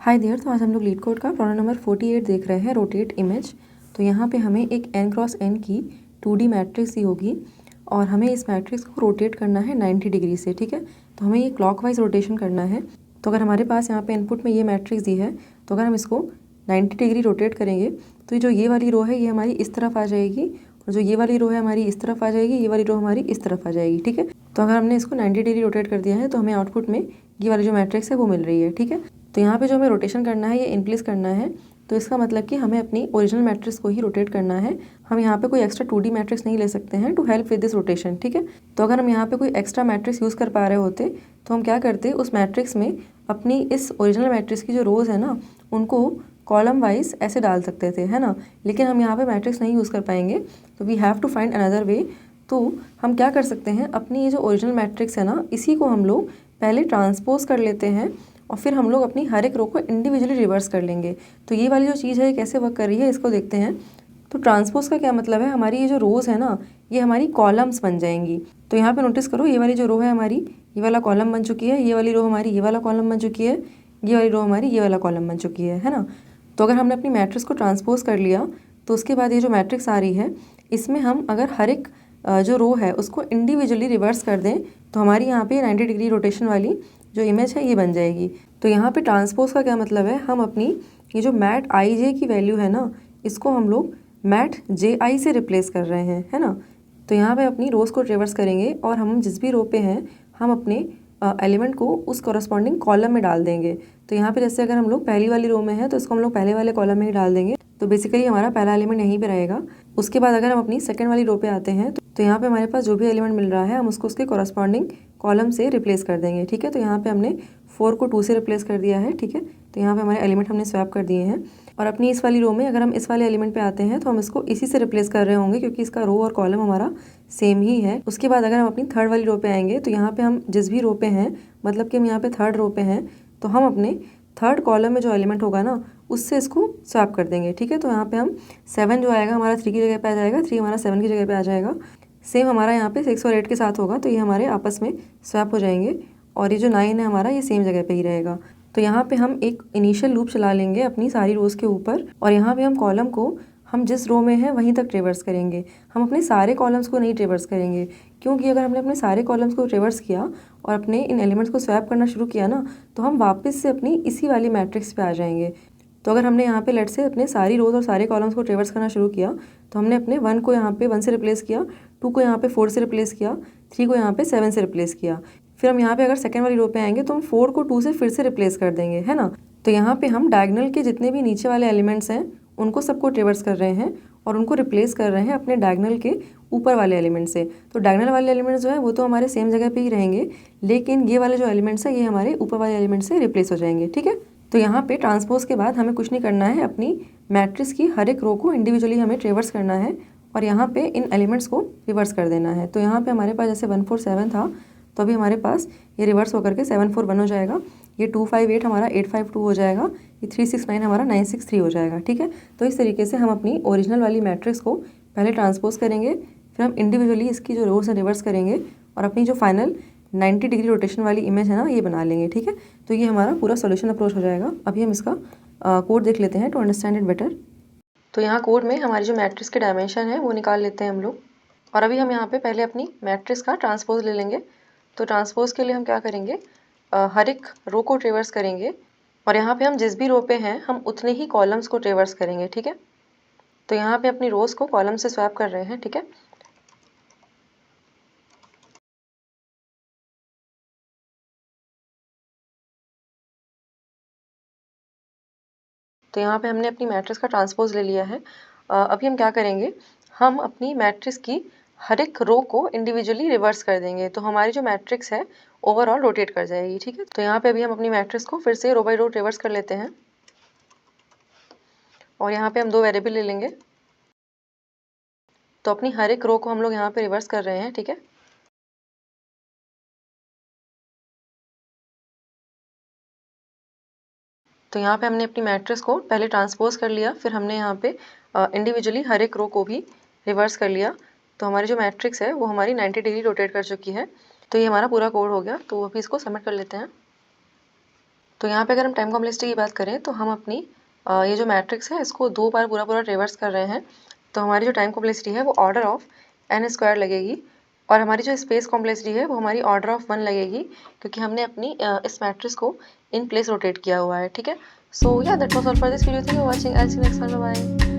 Hi there, तो आज हम लोग लीड कोड का प्रॉब्लम नंबर 48 देख रहे हैं, रोटेट इमेज। तो यहाँ पे हमें एक n क्रॉस n की 2D मैट्रिक्स दी होगी और हमें इस मैट्रिक्स को रोटेट करना है 90 डिग्री से। ठीक है, तो हमें ये क्लॉकवाइज रोटेशन करना है। तो अगर हमारे पास यहाँ पे इनपुट में ये मैट्रिक्स दी है, तो अगर हम इसको 90 डिग्री रोटेट करेंगे तो जो ये वाली रो है ये हमारी इस तरफ आ जाएगी और जो ये वाली रो है हमारी इस तरफ आ जाएगी, ये वाली रो हमारी इस तरफ आ जाएगी। ठीक है, तो अगर हमने इसको 90 डिग्री रोटेट कर दिया है तो हमें आउटपुट में ये वाली जो मैट्रिक्स है वो मिल रही है। ठीक है, तो यहाँ पे जो हमें रोटेशन करना है ये इन प्लेस करना है, तो इसका मतलब कि हमें अपनी ओरिजिनल मैट्रिक्स को ही रोटेट करना है। हम यहाँ पे कोई एक्स्ट्रा 2D मैट्रिक्स नहीं ले सकते हैं to help with this rotation. ठीक है, तो अगर हम यहाँ पे कोई एक्स्ट्रा मैट्रिक्स यूज़ कर पा रहे होते तो हम क्या करते, उस मैट्रिक्स में अपनी इस ओरिजिनल मैट्रिक्स की जो रोज़ है ना उनको कॉलम वाइज ऐसे डाल सकते थे, है ना। लेकिन हम यहाँ पे मैट्रिक्स नहीं यूज़ कर पाएंगे, तो we have to find another way. तो हम क्या कर सकते हैं, अपनी ये जो ओरिजिनल मैट्रिक्स है ना इसी को हम लोग पहले ट्रांसपोज कर लेते हैं और फिर हम लोग अपनी हर एक रो को इंडिविजुअली रिवर्स कर लेंगे। तो ये वाली जो चीज़ है ये कैसे वर्क कर रही है इसको देखते हैं। तो ट्रांसपोज का क्या मतलब है, हमारी ये जो रोज़ है ना ये हमारी कॉलम्स बन जाएंगी। तो यहाँ पे नोटिस करो, ये वाली जो रो है हमारी ये वाला कॉलम बन चुकी है, ये वाली रो हमारी ये वाला कॉलम बन चुकी है, ये वाली रो हमारी ये वाला कॉलम बन चुकी है ना। तो अगर हमने अपनी मैट्रिक्स को ट्रांसपोज कर लिया तो उसके बाद ये जो मैट्रिक्स आ रही है इसमें हम अगर हर एक जो रो है उसको इंडिविजुअली रिवर्स कर दें तो हमारी यहाँ पे 90 डिग्री रोटेशन वाली जो इमेज है ये बन जाएगी। तो यहाँ पे ट्रांसपोज का क्या मतलब है, हम अपनी ये जो मैट आई जे की वैल्यू है ना इसको हम लोग मैट जे आई से रिप्लेस कर रहे हैं, है ना। तो यहाँ पे अपनी रोज़ को रिवर्स करेंगे और हम जिस भी रो पे हैं हम अपने एलिमेंट को उस कॉरस्पॉन्डिंग कॉलम में डाल देंगे। तो यहाँ पे जैसे अगर हम लोग पहली वाली रो में हैं तो इसको हम लोग पहले वाले कॉलम में ही डाल देंगे, तो बेसिकली हमारा पहला एलिमेंट यहीं पे रहेगा। उसके बाद अगर हम अपनी सेकंड वाली रो पे आते हैं तो यहाँ पे हमारे पास जो भी एलिमेंट मिल रहा है हम उसको उसके कॉरस्पॉन्डिंग कॉलम से रिप्लेस कर देंगे। ठीक है, तो यहाँ पे हमने 4 को 2 से रिप्लेस कर दिया है। ठीक है, तो यहाँ पे हमारे एलिमेंट हमने स्वैप कर दिए हैं और अपनी इस वाली रो में अगर हम इस वाले एलिमेंट पे आते हैं तो हम इसको इसी से रिप्लेस कर रहे होंगे क्योंकि इसका रो और कॉलम हमारा सेम ही है। उसके बाद अगर हम अपनी थर्ड वाली रो पे आएंगे तो यहाँ पे हम जिस भी रो पे हैं, मतलब कि हम यहाँ पे थर्ड रो पे हैं, तो हम अपने थर्ड कॉलम में जो एलिमेंट होगा ना उससे इसको स्वैप कर देंगे। ठीक है, तो यहाँ पे हम 7 जो आएगा हमारा 3 की जगह पे आ जाएगा, 3 हमारा 7 की जगह पे आ जाएगा। सेम हमारा यहाँ पे 6 और 8 के साथ होगा, तो ये हमारे आपस में स्वैप हो जाएंगे और ये जो 9 है हमारा ये सेम जगह पे ही रहेगा। तो यहाँ पे हम एक इनिशियल लूप चला लेंगे अपनी सारी रोज़ के ऊपर और यहाँ पे हम कॉलम को हम जिस रो में हैं वहीं तक ट्रेवर्स करेंगे। हम अपने सारे कॉलम्स को नहीं ट्रेवर्स करेंगे, क्योंकि अगर हमने अपने सारे कॉलम्स को ट्रेवर्स किया और अपने इन एलिमेंट्स को स्वैप करना शुरू किया ना तो हम वापस से अपनी इसी वाली मैट्रिक्स पे आ जाएंगे। तो अगर हमने यहाँ पे लेट से अपने सारी रोज़ और सारे कॉलम्स को ट्रेवर्स करना शुरू किया तो हमने अपने 1 को यहाँ पे 1 से रिप्लेस किया, 2 को यहाँ पे 4 से रिप्लेस किया, 3 को यहाँ पे 7 से रिप्लेस किया। फिर हम यहाँ पे अगर सेकेंड वाली रो पे आएंगे तो हम 4 को 2 से फिर से रिप्लेस कर देंगे, है ना। तो यहाँ पे हम डायगोनल के जितने भी नीचे वाले एलिमेंट्स हैं उनको सबको ट्रेवर्स कर रहे हैं और उनको रिप्लेस कर रहे हैं अपने डायगोनल के ऊपर वाले एलिमेंट से। तो डायगोनल वाले एलिमेंट्स जो है वो तो हमारे सेम जगह पे ही रहेंगे, लेकिन ये वाले जो एलिमेंट्स हैं ये हमारे ऊपर वाले एलिमेंट से रिप्लेस हो जाएंगे। ठीक है, तो यहाँ पे ट्रांसपोज के बाद हमें कुछ नहीं करना है, अपनी मैट्रिक्स की हर एक रो को इंडिविजुअली हमें ट्रेवर्स करना है और यहाँ पे इन एलिमेंट्स को रिवर्स कर देना है। तो यहाँ पे हमारे पास जैसे 1 4 7 था, तो अभी हमारे पास ये रिवर्स होकर के 7 4 1 हो जाएगा, ये 2 5 8 हमारा 8 5 2 हो जाएगा, ये 3 6 9 हमारा 9 6 3 हो जाएगा। ठीक है, तो इस तरीके से हम अपनी ओरिजिनल वाली मैट्रिक्स को पहले ट्रांसपोज करेंगे, फिर हम इंडिविजुअली इसकी जो रोज है रिवर्स करेंगे और अपनी जो फाइनल 90 डिग्री रोटेशन वाली इमेज है ना ये बना लेंगे। ठीक है, तो ये हमारा पूरा सॉल्यूशन अप्रोच हो जाएगा। अभी हम इसका कोड देख लेते हैं टू अंडरस्टैंड इट बेटर। तो यहाँ कोड में हमारी जो मैट्रिक्स के डायमेंशन है वो निकाल लेते हैं हम लोग और अभी हम यहाँ पे पहले अपनी मैट्रिक्स का ट्रांसपोज ले लेंगे। तो ट्रांसपोज के लिए हम क्या करेंगे, हर एक रो को ट्रेवर्स करेंगे और यहाँ पे हम जिस भी रो पे हैं हम उतने ही कॉलम्स को ट्रेवर्स करेंगे। ठीक है, तो यहाँ पे अपनी रोज को कॉलम से स्वैप कर रहे हैं। ठीक है, तो यहाँ पे हमने अपनी मैट्रिक्स का ट्रांसपोज ले लिया है। अभी हम क्या करेंगे, हम अपनी मैट्रिक्स की हर एक रो को इंडिविजुअली रिवर्स कर देंगे, तो हमारी जो मैट्रिक्स है ओवरऑल रोटेट कर जाएगी। ठीक है, तो यहाँ पे अभी हम अपनी मैट्रिक्स को फिर से रो बाई रो रिवर्स कर लेते हैं और यहाँ पे हम 2 वेरिएबल ले लेंगे। तो अपनी हर एक रो को हम लोग यहाँ पे रिवर्स कर रहे हैं। ठीक है, तो यहाँ पे हमने अपनी मैट्रिक्स को पहले ट्रांसपोज कर लिया, फिर हमने यहाँ पे इंडिविजुअली हर एक रो को भी रिवर्स कर लिया। तो हमारी जो मैट्रिक्स है वो हमारी 90 डिग्री रोटेट कर चुकी है। तो ये हमारा पूरा कोड हो गया। तो अभी इसको सबमिट कर लेते हैं। तो यहाँ पे अगर हम टाइम कॉम्प्लेक्सिटी की बात करें तो हम अपनी ये जो मैट्रिक्स है इसको 2 बार पूरा पूरा रिवर्स कर रहे हैं, तो हमारी जो टाइम कॉम्प्लेक्सिटी है वो ऑर्डर ऑफ n² लगेगी और हमारी जो स्पेस कॉम्प्लेक्सिटी है वो हमारी ऑर्डर ऑफ 1 लगेगी, क्योंकि हमने अपनी इस मैट्रिक्स को इन प्लेस रोटेट किया हुआ है। ठीक है, so yeah that was all for this video. Thank you for watching. I will see you next time. Bye bye.